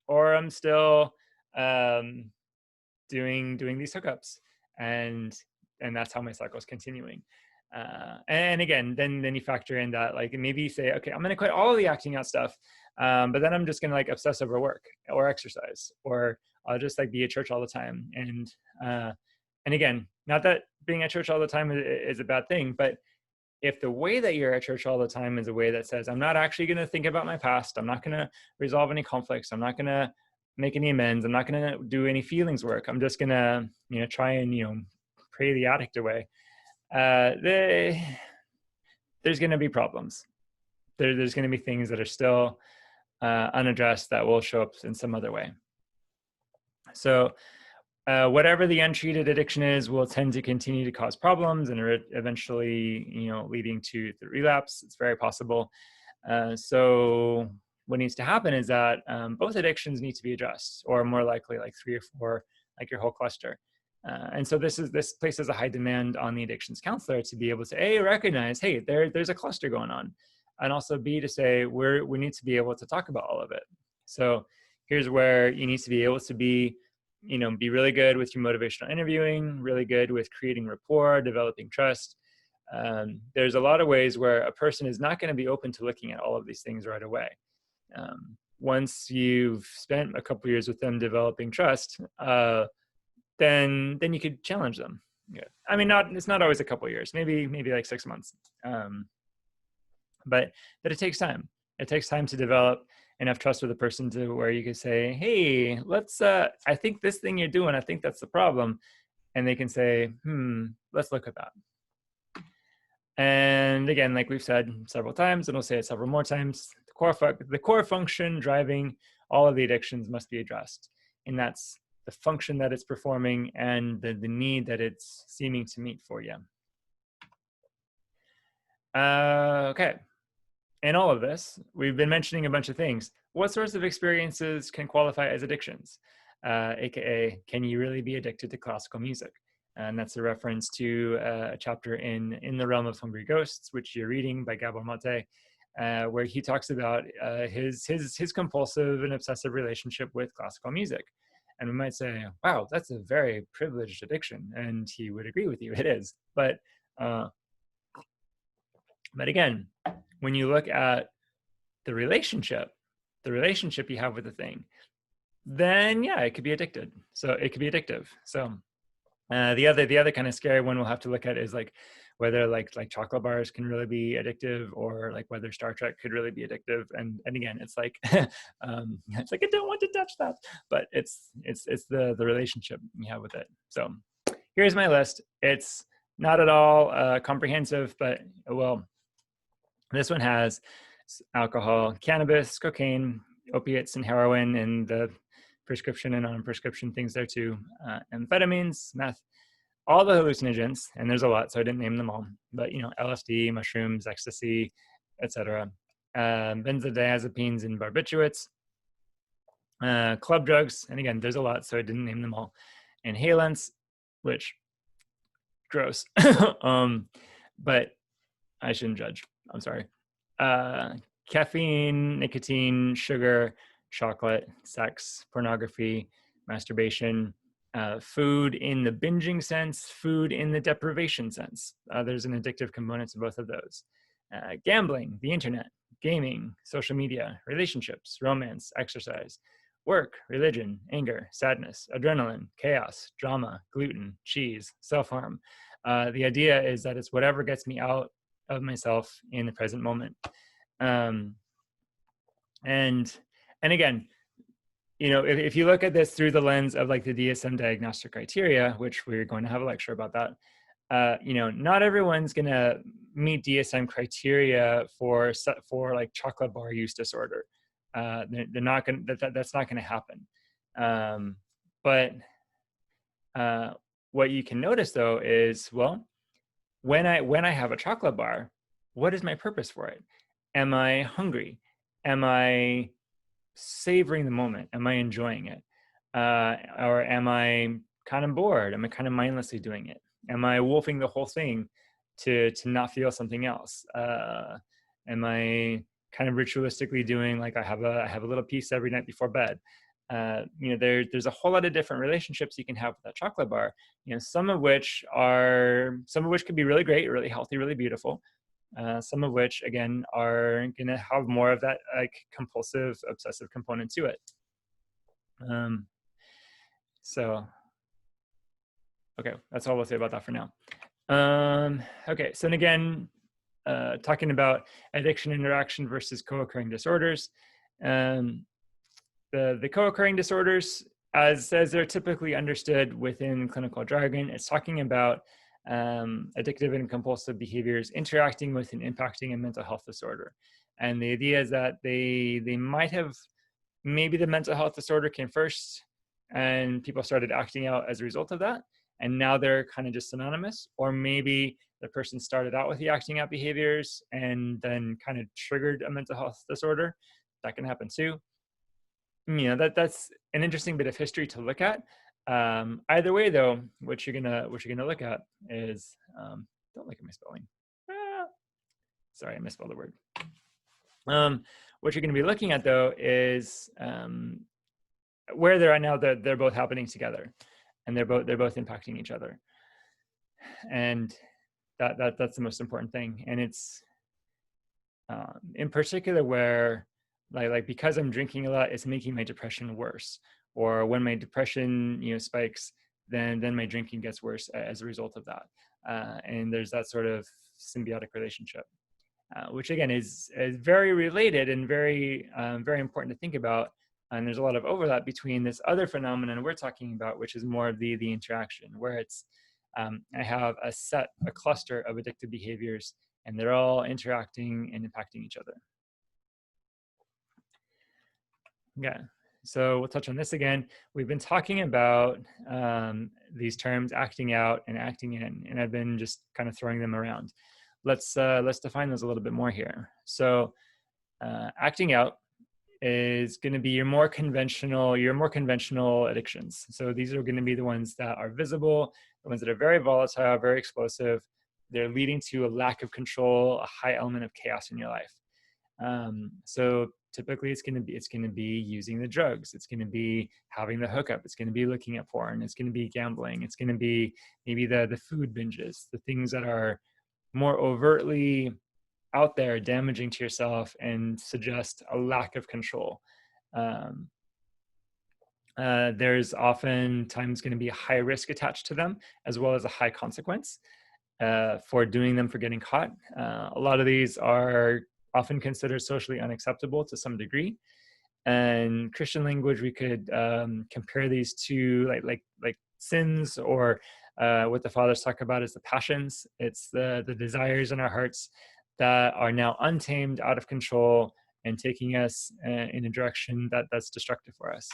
or I'm still doing these hookups, and that's how my cycle is continuing. And again, then you factor in that, like, maybe you say, okay, I'm going to quit all of the acting out stuff, but then I'm just going to like obsess over work or exercise, or I'll just like be at church all the time. And again, not that being at church all the time is a bad thing, but if the way that you're at church all the time is a way that says, I'm not actually going to think about my past, I'm not going to resolve any conflicts, I'm not going to make any amends, I'm not going to do any feelings work, I'm just going to, try and, pray the addict away, there's going to be problems. there's going to be things that are still unaddressed that will show up in some other way. So whatever the untreated addiction is will tend to continue to cause problems and eventually, leading to the relapse. It's very possible. So what needs to happen is that both addictions need to be addressed, or more likely like 3 or 4, like your whole cluster. And so this places a high demand on the addictions counselor to be able to A, recognize, hey, there's a cluster going on, and also B, to say we need to be able to talk about all of it. So here's where you need to be able to be really good with your motivational interviewing, really good with creating rapport, developing trust. There's a lot of ways where a person is not going to be open to looking at all of these things right away. Once you've spent a couple years with them developing trust, then you could challenge them. Yeah. I mean, it's not always a couple years, maybe like 6 months. But it takes time. It takes time to develop enough trust with a person to where you can say, hey, I think this thing you're doing, I think that's the problem. And they can say, let's look at that. And again, like we've said several times, and we'll say it several more times, the core function driving all of the addictions must be addressed. And that's the function that it's performing and the need that it's seeming to meet for you. Okay. In all of this, we've been mentioning a bunch of things. What sorts of experiences can qualify as addictions? AKA, can you really be addicted to classical music? And that's a reference to a chapter in The Realm of Hungry Ghosts, which you're reading by Gabor Mate, where he talks about his compulsive and obsessive relationship with classical music. And we might say, wow, that's a very privileged addiction. And he would agree with you, it is. But again, when you look at the relationship you have with the thing, then yeah, it could be addicted. So it could be addictive. So the other kind of scary one we'll have to look at is like whether like chocolate bars can really be addictive, or like whether Star Trek could really be addictive. And again, it's like it's like I don't want to touch that, but it's the relationship you have with it. So here's my list. It's not at all comprehensive, but well, this one has alcohol, cannabis, cocaine, opiates, and heroin, and the prescription and non-prescription things there too, amphetamines, meth, all the hallucinogens, and there's a lot, so I didn't name them all, but LSD, mushrooms, ecstasy, etc., benzodiazepines and barbiturates, club drugs, and again, there's a lot, so I didn't name them all, inhalants, which gross, but I shouldn't judge. I'm sorry. Caffeine, nicotine, sugar, chocolate, sex, pornography, masturbation, food in the binging sense, food in the deprivation sense. There's an addictive component to both of those. Gambling, the internet, gaming, social media, relationships, romance, exercise, work, religion, anger, sadness, adrenaline, chaos, drama, gluten, cheese, self-harm. The idea is that it's whatever gets me out of myself in the present moment. And again, if you look at this through the lens of like the DSM diagnostic criteria, which we're going to have a lecture about that, not everyone's going to meet DSM criteria for like chocolate bar use disorder. They're not going to, that's not going to happen. But what you can notice though is, well, when I have a chocolate bar, what is my purpose for it? Am I hungry? Am I savoring the moment? Am I enjoying it? Or am I kind of bored? Am I kind of mindlessly doing it? Am I wolfing the whole thing to not feel something else? Am I kind of ritualistically doing like I have a little piece every night before bed? There's a whole lot of different relationships you can have with that chocolate bar. Some of which could be really great, really healthy, really beautiful. Some of which again are going to have more of that like compulsive, obsessive component to it. So, okay, that's all we'll say about that for now. Okay, so and again, talking about addiction interaction versus co-occurring disorders. The co-occurring disorders, as they're typically understood within clinical jargon, it's talking about addictive and compulsive behaviors interacting with and impacting a mental health disorder. And the idea is that they might have, maybe the mental health disorder came first and people started acting out as a result of that, and now they're kind of just synonymous. Or maybe the person started out with the acting out behaviors and then kind of triggered a mental health disorder. That can happen too. That's an interesting bit of history to look at. Either way, though, what you're gonna look at is don't look at my spelling. Sorry, I misspelled the word. What you're going to be looking at, though, is where they're at now. That they're both happening together, and they're both impacting each other, and that's the most important thing. And it's in particular where, like because I'm drinking a lot, it's making my depression worse. Or when my depression spikes, then my drinking gets worse as a result of that. And there's that sort of symbiotic relationship. Which again is very related and very important to think about. And there's a lot of overlap between this other phenomenon we're talking about, which is more of the interaction, where it's I have a cluster of addictive behaviors, and they're all interacting and impacting each other. Yeah. So we'll touch on this again. We've been talking about these terms, acting out and acting in, and I've been just kind of throwing them around. Let's define those a little bit more here. So acting out is going to be your more conventional addictions. So these are going to be the ones that are visible, the ones that are very volatile, very explosive. They're leading to a lack of control, a high element of chaos in your life. So typically it's going to be using the drugs. It's going to be having the hookup. It's going to be looking at porn. It's going to be gambling. It's going to be maybe the food binges, the things that are more overtly out there, damaging to yourself and suggest a lack of control. There's oftentimes going to be a high risk attached to them, as well as a high consequence for doing them, for getting caught. A lot of these are often considered socially unacceptable to some degree. And Christian language, we could compare these to like sins, or what the fathers talk about is the passions. It's the desires in our hearts that are now untamed, out of control, and taking us in a direction that's destructive for us.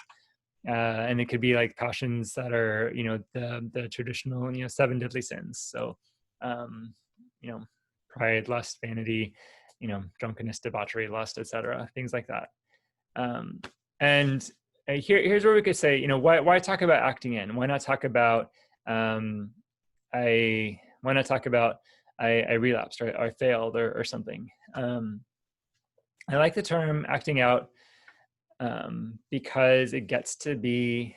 And it could be like passions that are, the traditional, 7 deadly sins. So, pride, lust, vanity, drunkenness, debauchery, lust, etc., things like that. And here's where we could say, why talk about acting in? Why not talk about I relapsed, or I failed, or something. I like the term acting out because it gets to be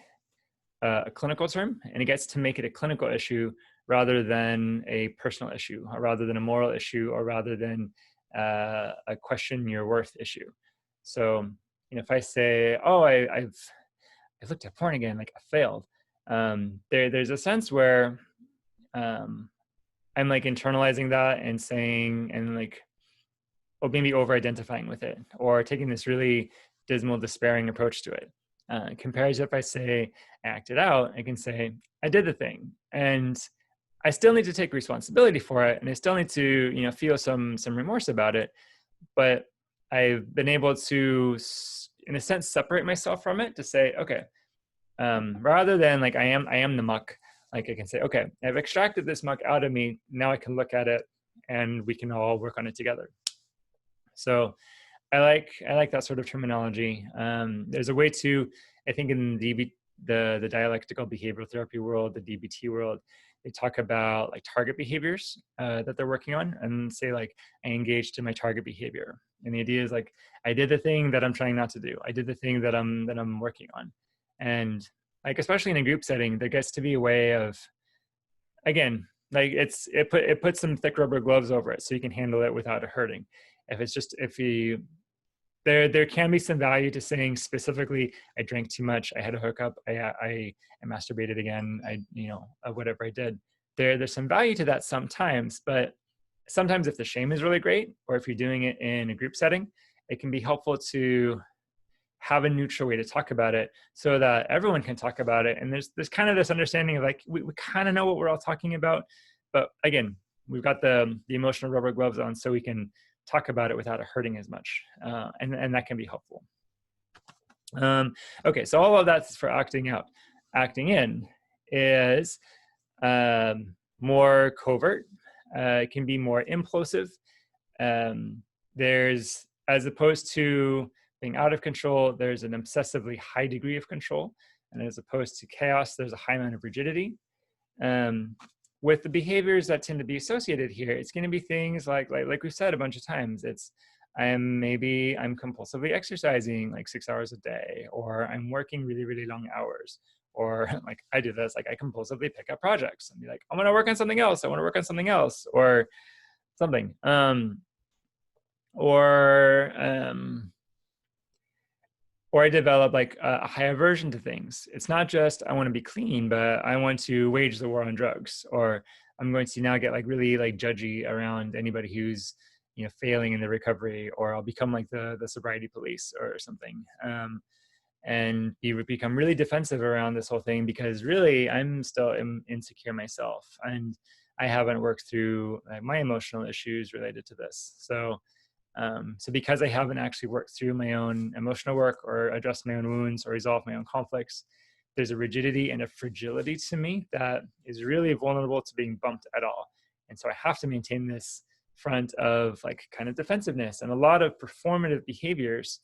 a clinical term, and it gets to make it a clinical issue rather than a personal issue, or rather than a moral issue, or rather than a question your worth issue. So, if I say, oh, I looked at porn again, like I failed, there's a sense where I'm like internalizing that and saying, and like, or maybe over-identifying with it, or taking this really dismal, despairing approach to it. Compared to if I say I acted out, I can say I did the thing, and I still need to take responsibility for it, and I still need to, feel some remorse about it. But I've been able to, in a sense, separate myself from it to say, okay, rather than like I am the muck. Like I can say, okay, I've extracted this muck out of me. Now I can look at it, and we can all work on it together. So I like that sort of terminology. There's a way to, I think in the dialectical behavioral therapy world, the DBT world, they talk about like target behaviors that they're working on, and say like, I engaged in my target behavior. And the idea is like, I did the thing that I'm trying not to do. I did the thing that I'm working on. And like, especially in a group setting, there gets to be a way of, again, like it puts some thick rubber gloves over it so you can handle it without it hurting. There can be some value to saying specifically, I drank too much, I had a hookup, I masturbated again, whatever I did. There's some value to that sometimes, but sometimes if the shame is really great, or if you're doing it in a group setting, it can be helpful to have a neutral way to talk about it so that everyone can talk about it. And there's kind of this understanding of like, we kind of know what we're all talking about, but again, we've got the emotional rubber gloves on so we can talk about it without it hurting as much, and that can be helpful. Okay, so all of that's for acting out. Acting in is more covert. It can be more implosive. There's, as opposed to being out of control, there's an obsessively high degree of control. And as opposed to chaos, there's a high amount of rigidity. With the behaviors that tend to be associated here, it's going to be things like we've said a bunch of times. It's I'm compulsively exercising like 6 hours a day, or I'm working really, really long hours, or like I do this, like I compulsively pick up projects and be like, I want to work on something else. I want to work on something else, or something. Or I develop like a high aversion to things. It's not just I want to be clean, but I want to wage the war on drugs, or I'm going to now get like really like judgy around anybody who's, you know, failing in the recovery, or I'll become like the sobriety police or something, and become really defensive around this whole thing, because really I'm still insecure myself, and I haven't worked through like my emotional issues related to this. So because I haven't actually worked through my own emotional work, or addressed my own wounds, or resolved my own conflicts, there's a rigidity and a fragility to me that is really vulnerable to being bumped at all. And so I have to maintain this front of like kind of defensiveness and a lot of performative behaviors,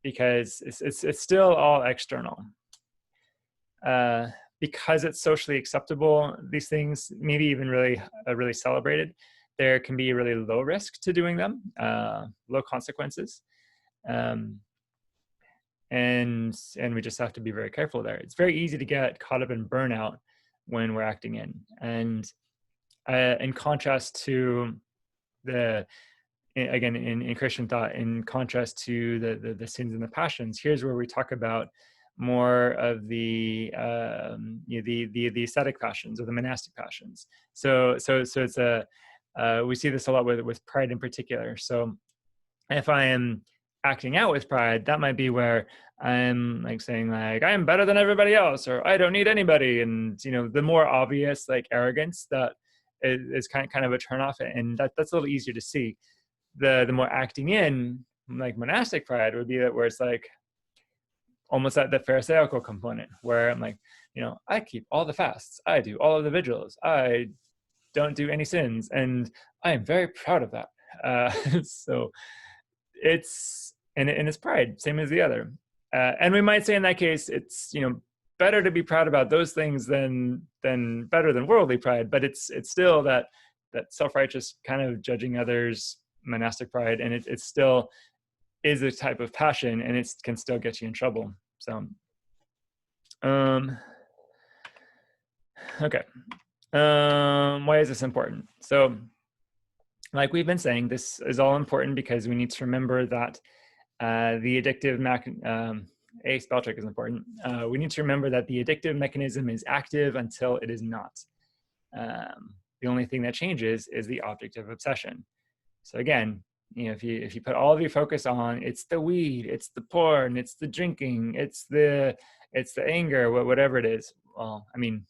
because it's still all external. Because it's socially acceptable, these things, maybe even really celebrated, there can be a really low risk to doing them, low consequences. And we just have to be very careful there. It's very easy to get caught up in burnout when we're acting in. And in contrast to again, in Christian thought, in contrast to the sins and the passions, here's where we talk about more of the ascetic passions, or the monastic passions. So it's we see this a lot with pride in particular. So if I am acting out with pride, that might be where I'm like saying like I am better than everybody else, or I don't need anybody, and you know, the more obvious like arrogance that is kind of a turnoff, and that's a little easier to see. The more acting in, like monastic pride, would be that where it's like almost at the Pharisaical component, where I'm like, you know, I keep all the fasts, I do all of the vigils, I don't do any sins, and I am very proud of that. So it's it's pride, same as the other. And we might say in that case, it's, you know, better to be proud about those things than better than worldly pride, but it's still that self-righteous kind of judging others monastic pride, and it still is a type of passion, and it can still get you in trouble. So okay, why is this important? So like we've been saying, this is all important because we need to remember that the addictive spell check is important. We need to remember that the addictive mechanism is active until it is not. The only thing that changes is the object of obsession. So again, you know, if you put all of your focus on it's the weed, it's the porn, it's the drinking, it's the anger, whatever it is. Well, I mean,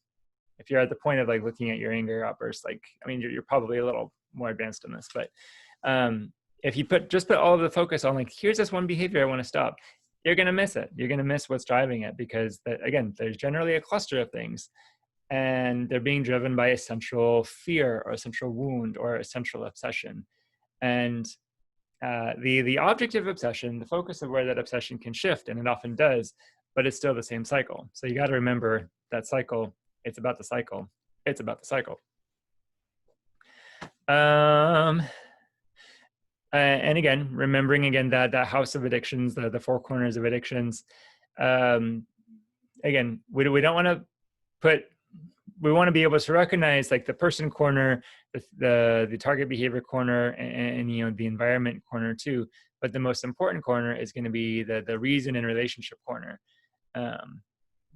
if you're at the point of like looking at your anger outbursts, like, I mean, you're probably a little more advanced in this, but if you just put all of the focus on like, here's this one behavior I want to stop, you're going to miss it. You're going to miss what's driving it, because again, there's generally a cluster of things, and they're being driven by a central fear, or a central wound, or a central obsession. And the object of obsession, the focus of where that obsession can shift, and it often does, but it's still the same cycle. So you got to remember that cycle. It's about the cycle. It's about the cycle. And again, remembering again that house of addictions, the four corners of addictions. Again, we don't want to we want to be able to recognize like the person corner, the target behavior corner, and you know, the environment corner too. But the most important corner is going to be the reason and relationship corner.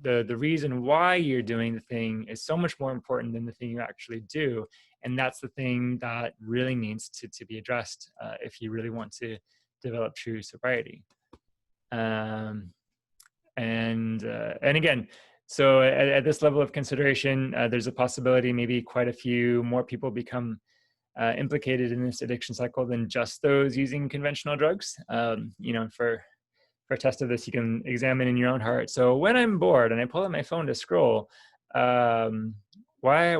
The reason why you're doing the thing is so much more important than the thing you actually do. And that's the thing that really needs to be addressed if you really want to develop true sobriety. And again, so at this level of consideration, there's a possibility maybe quite a few more people become implicated in this addiction cycle than just those using conventional drugs. For a test of this, you can examine in your own heart. So when I'm bored and I pull out my phone to scroll, why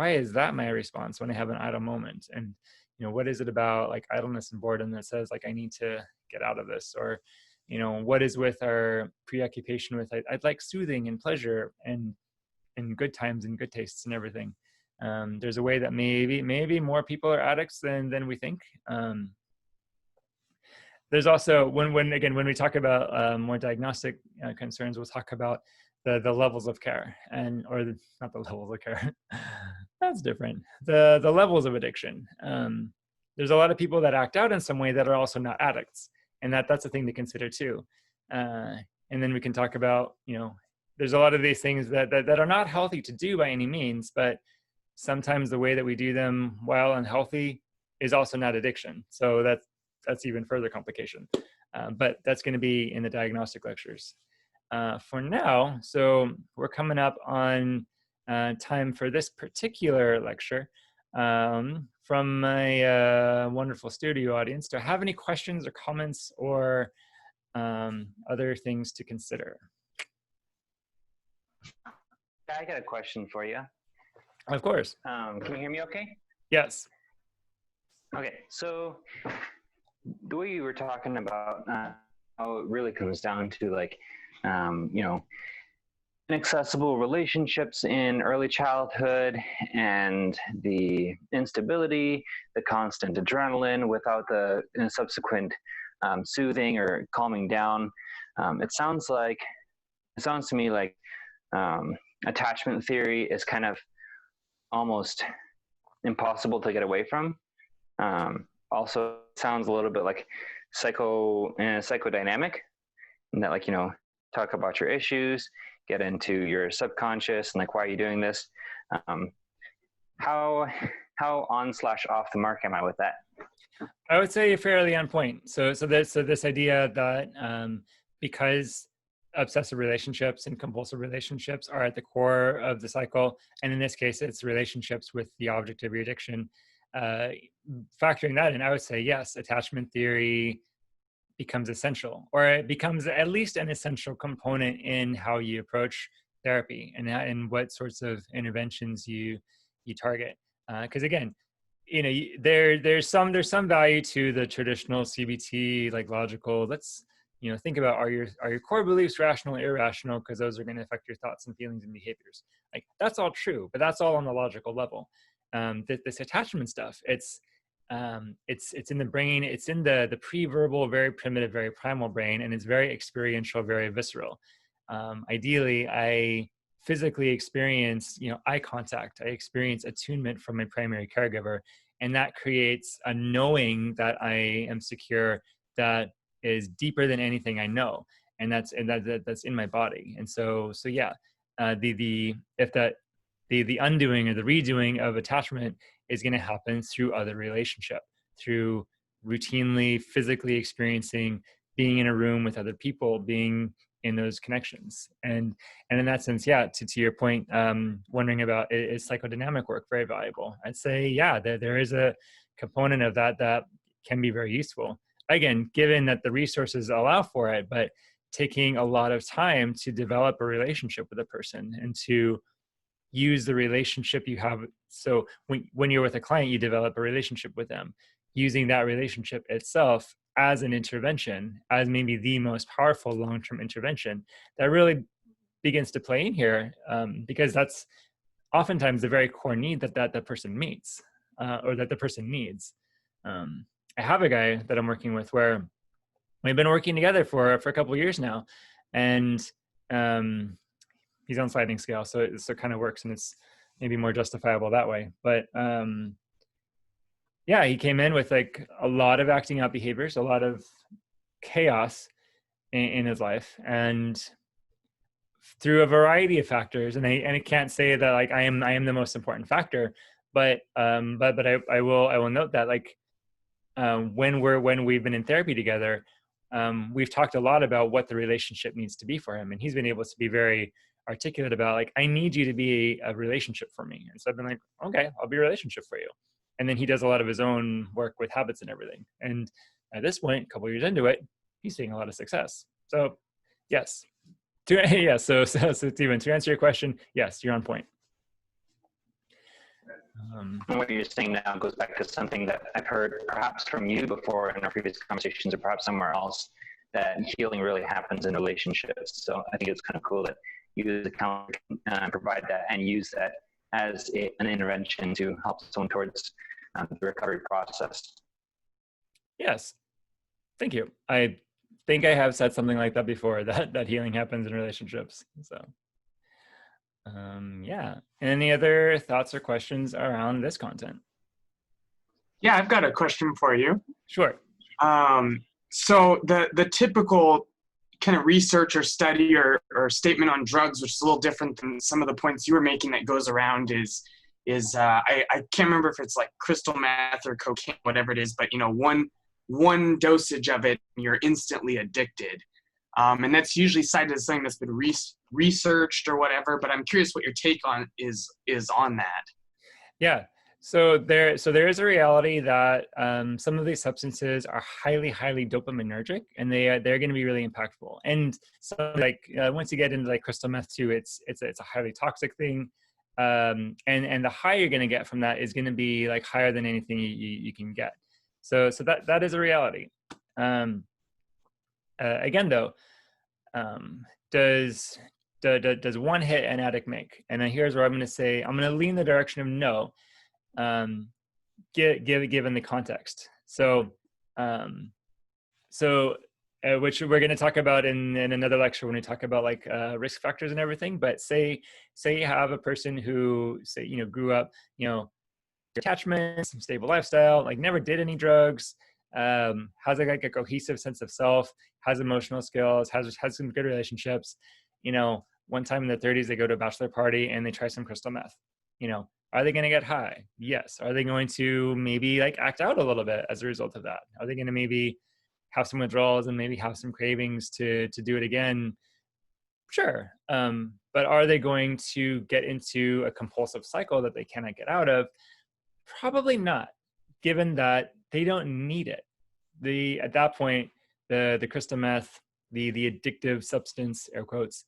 is that my response when I have an idle moment? And what is it about like idleness and boredom that says like I need to get out of this? Or what is with our preoccupation with I'd like soothing and pleasure and good times and good tastes and everything. There's a way that maybe more people are addicts than we think. There's also when we talk about more diagnostic concerns, we'll talk about the levels of care not the levels of care. That's different. The levels of addiction. There's a lot of people that act out in some way that are also not addicts, and that's a thing to consider too. And then we can talk about there's a lot of these things that are not healthy to do by any means, but sometimes the way that we do them while unhealthy is also not addiction. So that's even further complication. But that's going to be in the diagnostic lectures. For now, so we're coming up on time for this particular lecture. From my wonderful studio audience, do I have any questions or comments or other things to consider? I got a question for you. Of course. Can you hear me okay? Yes. Okay, so the way you were talking about how it really comes down to like, inaccessible relationships in early childhood and the instability, the constant adrenaline without the subsequent soothing or calming down. It sounds to me like attachment theory is kind of almost impossible to get away from. Also sounds a little bit like psychodynamic, and that talk about your issues, get into your subconscious and like, why are you doing this? How on/off the mark am I with that? I would say you're fairly on point. So this idea that because obsessive relationships and compulsive relationships are at the core of the cycle, and in this case, it's relationships with the object of your addiction. Factoring that in, I would say yes, attachment theory becomes essential, or it becomes at least an essential component in how you approach therapy and what sorts of interventions you target. Because again, there's some value to the traditional CBT, like logical. Let's think about are your core beliefs rational or irrational, because those are going to affect your thoughts and feelings and behaviors. Like that's all true, but that's all on the logical level. This attachment stuff, it's in the brain, it's in the pre-verbal, very primitive, very primal brain, and it's very experiential, very visceral. Ideally, I physically experience eye contact, I experience attunement from my primary caregiver, and that creates a knowing that I am secure that is deeper than anything I know, and that's in my body. And so yeah, the undoing or the redoing of attachment is going to happen through other relationship, through routinely physically experiencing being in a room with other people, being in those connections. And in that sense, yeah, to your point, wondering about is psychodynamic work very valuable? I'd say, yeah, there is a component of that can be very useful. Again, given that the resources allow for it, but taking a lot of time to develop a relationship with a person and to use the relationship you have. So when you're with a client, you develop a relationship with them, using that relationship itself as an intervention, as maybe the most powerful long-term intervention that really begins to play in here, because that's oftentimes the very core need that the person meets, or that the person needs. I have a guy that I'm working with where we've been working together for a couple of years now, and he's on sliding scale, so it kind of works, and it's maybe more justifiable that way. But yeah, he came in with like a lot of acting out behaviors, a lot of chaos in his life, and through a variety of factors. And I can't say that like I am the most important factor, but I will note that like when we've been in therapy together, we've talked a lot about what the relationship needs to be for him, and he's been able to be very articulate about like, I need you to be a relationship for me. And so I've been like, okay, I'll be a relationship for you. And then he does a lot of his own work with habits and everything. And at this point, a couple years into it, he's seeing a lot of success. So yes, yeah. So Stephen, to answer your question, yes, you're on point. What you're saying now goes back to something that I've heard perhaps from you before in our previous conversations, or perhaps somewhere else, that healing really happens in relationships. So I think it's kind of cool that you as a counselor can provide that and use that as an intervention to help someone towards the recovery process. Yes, thank you. I think I have said something like that before, that healing happens in relationships. So yeah. Any other thoughts or questions around this content? Yeah, I've got a question for you. Sure. So the typical kind of research or study or statement on drugs, which is a little different than some of the points you were making, that goes around is I can't remember if it's like crystal meth or cocaine, whatever it is, but one dosage of it, you're instantly addicted. And that's usually cited as something that's been researched or whatever, but I'm curious what your take on is on that. Yeah. So there is a reality that some of these substances are highly dopaminergic, and they're going to be really impactful. And so, like once you get into like crystal meth too, it's a highly toxic thing, and the high you're going to get from that is going to be like higher than anything you can get. So that is a reality. Again, though, does one hit an addict make? And then here's where I'm going to say I'm going to lean the direction of no. Given the context. So which we're going to talk about in another lecture when we talk about like risk factors and everything. But say you have a person who grew up, attachment, some stable lifestyle, like never did any drugs, has like a cohesive sense of self, has emotional skills, has some good relationships. One time in their 30s, they go to a bachelor party and they try some crystal meth. Are they going to get high? Yes. Are they going to maybe like act out a little bit as a result of that? Are they going to maybe have some withdrawals and maybe have some cravings to do it again? Sure. But are they going to get into a compulsive cycle that they cannot get out of? Probably not, given that they don't need it. At that point, the crystal meth, the addictive substance, air quotes,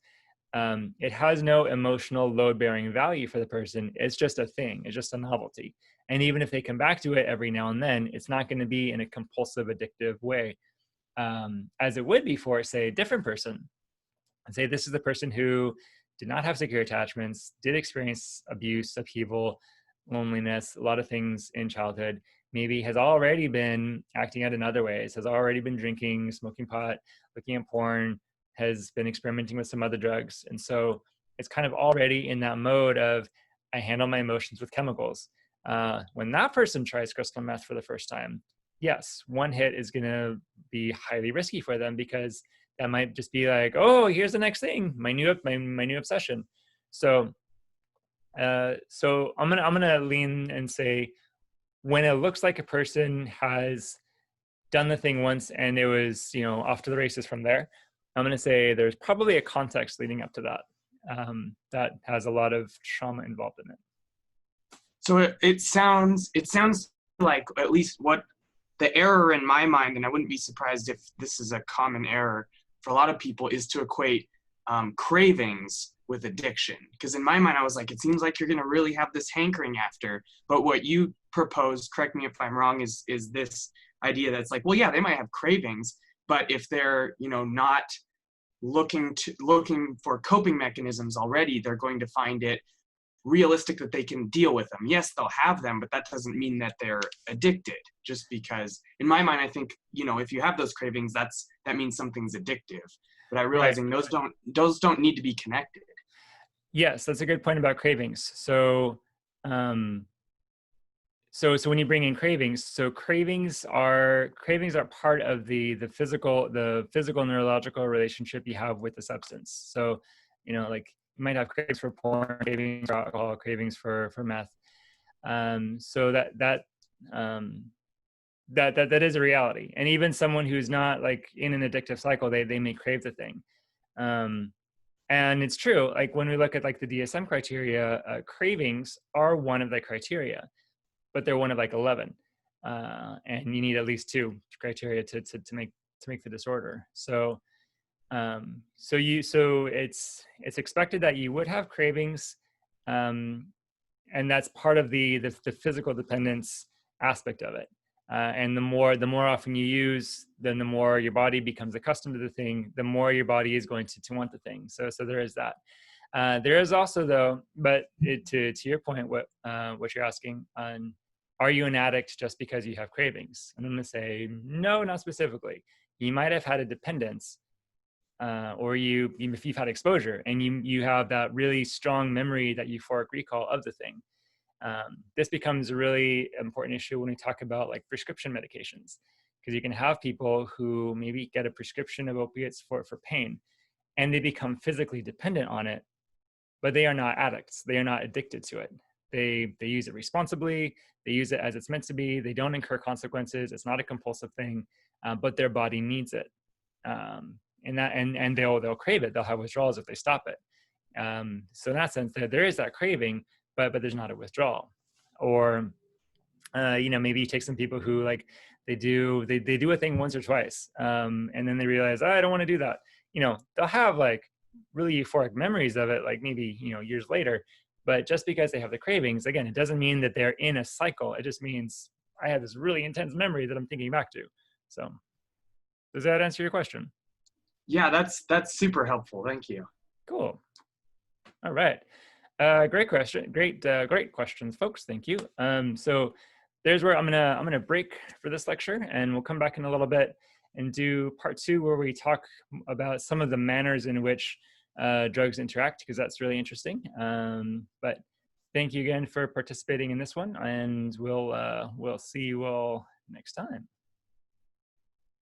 it has no emotional load-bearing value for the person. It's just a thing. It's just a novelty. And even if they come back to it every now and then, it's not going to be in a compulsive, addictive way, as it would be for, say, a different person. And say this is the person who did not have secure attachments, did experience abuse, upheaval, loneliness, a lot of things in childhood, maybe has already been acting out in other ways, has already been drinking, smoking pot, looking at porn, has been experimenting with some other drugs. And so it's kind of already in that mode of, I handle my emotions with chemicals. When that person tries crystal meth for the first time, yes, one hit is going to be highly risky for them, because that might just be like, oh, here's the next thing, my new obsession. So I'm gonna lean and say, when it looks like a person has done the thing once and it was off to the races from there, I'm going to say there's probably a context leading up to that that has a lot of trauma involved in it. So it sounds like, at least what the error in my mind, and I wouldn't be surprised if this is a common error for a lot of people, is to equate cravings with addiction. Because in my mind, I was like, it seems like you're going to really have this hankering after. But what you proposed, correct me if I'm wrong, is this idea that's like, well, yeah, they might have cravings, but if they're not looking for coping mechanisms already, they're going to find it realistic that they can deal with them. Yes, they'll have them, but that doesn't mean that they're addicted. Just because, in my mind, I think if you have those cravings, that means something's addictive. But I'm realizing those don't need to be connected. Yes, that's a good point about cravings. So when you bring in cravings, so cravings are part of the physical neurological relationship you have with the substance. So, like you might have cravings for porn, cravings for alcohol, cravings for meth. So that is a reality. And even someone who's not like in an addictive cycle, they may crave the thing. And it's true, like when we look at like the DSM criteria, cravings are one of the criteria. but they're one of like 11, and you need at least 2 criteria to make the disorder. So so it's expected that you would have cravings, and that's part of the physical dependence aspect of it. And the more often you use, then the more your body becomes accustomed to the thing, the more your body is going to want the thing. So there is that. There is also, though, but to your point, what you're asking, are you an addict just because you have cravings? And I'm going to say no, not specifically. You might have had a dependence, or if you've had exposure and you have that really strong memory, that euphoric recall of the thing. This becomes a really important issue when we talk about like prescription medications, because you can have people who maybe get a prescription of opiates for pain, and they become physically dependent on it, but they are not addicts. They are not addicted to it. They use it responsibly. They use it as it's meant to be. They don't incur consequences. It's not a compulsive thing, but their body needs it. And they'll crave it. They'll have withdrawals if they stop it. So in that sense, there is that craving, but there's not a withdrawal. Or maybe you take some people who like they do a thing once or twice, and then they realize, I don't want to do that. They'll have like really euphoric memories of it, like maybe years later. But just because they have the cravings, again, it doesn't mean that they're in a cycle. It just means I have this really intense memory that I'm thinking back to. So does that answer your question? Yeah, that's super helpful. Thank you. Cool. All right. Great question. Great questions, folks. Thank you. So there's where I'm gonna break for this lecture, and we'll come back in a little bit and do part 2, where we talk about some of the manners in which drugs interact, because that's really interesting. But thank you again for participating in this one, and we'll see you all next time.